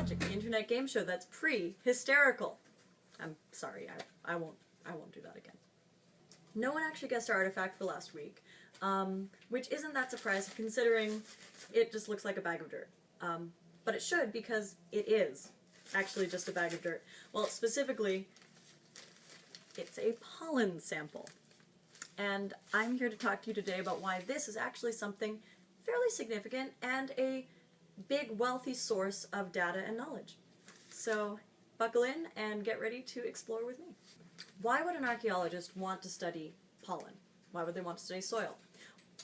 Archaeologic, the internet game show that's pre-hysterical. I'm sorry, I won't do that again. No one actually guessed our artifact for last week, which isn't that surprising considering it just looks like a bag of dirt. But it should, because it is actually just a bag of dirt. Well, specifically, it's a pollen sample. And I'm here to talk to you today about why this is actually something fairly significant and a big, wealthy source of data and knowledge. So buckle in and get ready to explore with me. Why would an archaeologist want to study pollen? Why would they want to study soil?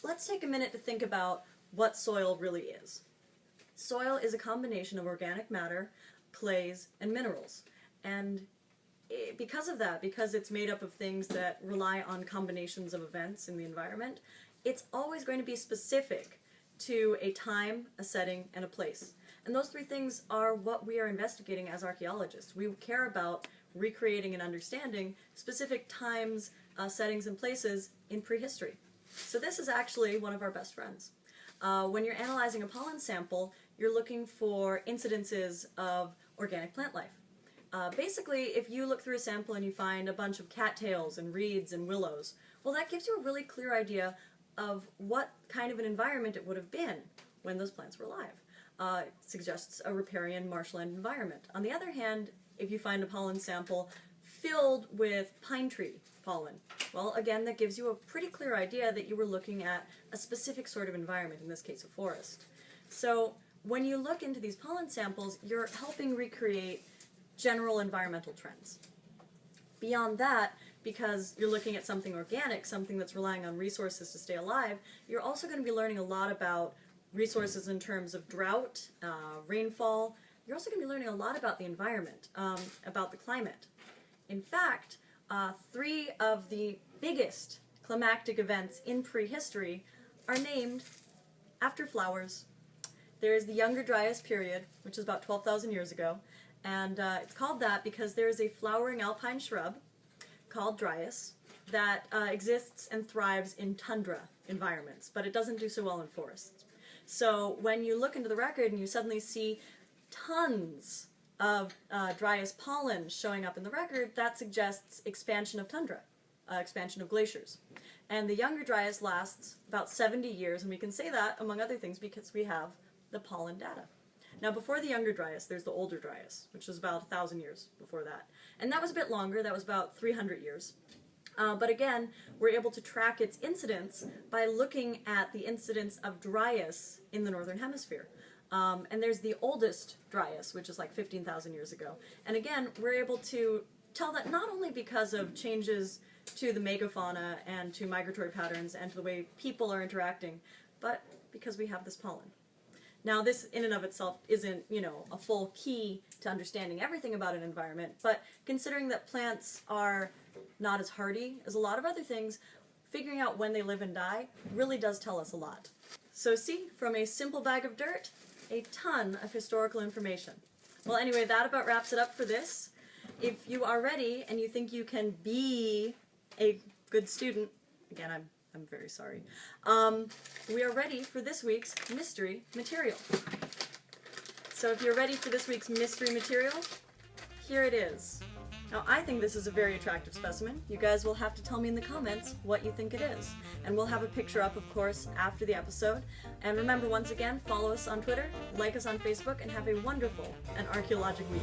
Let's take a minute to think about what soil really is. Soil is a combination of organic matter, clays, and minerals. And because of that, because it's made up of things that rely on combinations of events in the environment, it's always going to be specific to a time, a setting, and a place. And those three things are what we are investigating as archaeologists. We care about recreating and understanding specific times, settings, and places in prehistory. So this is actually one of our best friends. When you're analyzing a pollen sample, you're looking for incidences of organic plant life. Basically, if you look through a sample and you find a bunch of cattails and reeds and willows, well, that gives you a really clear idea of what kind of an environment it would have been when those plants were alive. It suggests a riparian marshland environment. On the other hand, if you find a pollen sample filled with pine tree pollen, well, again, that gives you a pretty clear idea that you were looking at a specific sort of environment, in this case a forest. So when you look into these pollen samples, you're helping recreate general environmental trends. Beyond that, because you're looking at something organic, something that's relying on resources to stay alive, you're also going to be learning a lot about resources in terms of drought, rainfall. You're also going to be learning a lot about the environment, about the climate. In fact, three of the biggest climactic events in prehistory are named after flowers. There is the Younger Dryas period, which is about 12,000 years ago, and it's called that because there is a flowering alpine shrub called Dryas that exists and thrives in tundra environments, but it doesn't do so well in forests. So when you look into the record and you suddenly see tons of Dryas pollen showing up in the record, that suggests expansion of tundra, expansion of glaciers. And the Younger Dryas lasts about 70 years, and we can say that, among other things, because we have the pollen data. Now, before the Younger Dryas, there's the Older Dryas, which was about 1,000 years before that. And that was a bit longer, that was about 300 years. But again, we're able to track its incidence by looking at the incidence of Dryas in the Northern Hemisphere. And there's the oldest Dryas, which is like 15,000 years ago. And again, we're able to tell that not only because of changes to the megafauna and to migratory patterns and to the way people are interacting, but because we have this pollen. Now, this in and of itself isn't, a full key to understanding everything about an environment, but considering that plants are not as hardy as a lot of other things, figuring out when they live and die really does tell us a lot. So see, from a simple bag of dirt, a ton of historical information. Well, anyway, that about wraps it up for this. If you are ready and you think you can be a good student, again, I'm very sorry, we are ready for this week's mystery material. So if you're ready for this week's mystery material, here it is. Now, I think this is a very attractive specimen. You guys will have to tell me in the comments what you think it is. And we'll have a picture up, of course, after the episode. And remember, once again, follow us on Twitter, like us on Facebook, and have a wonderful and archaeologic week.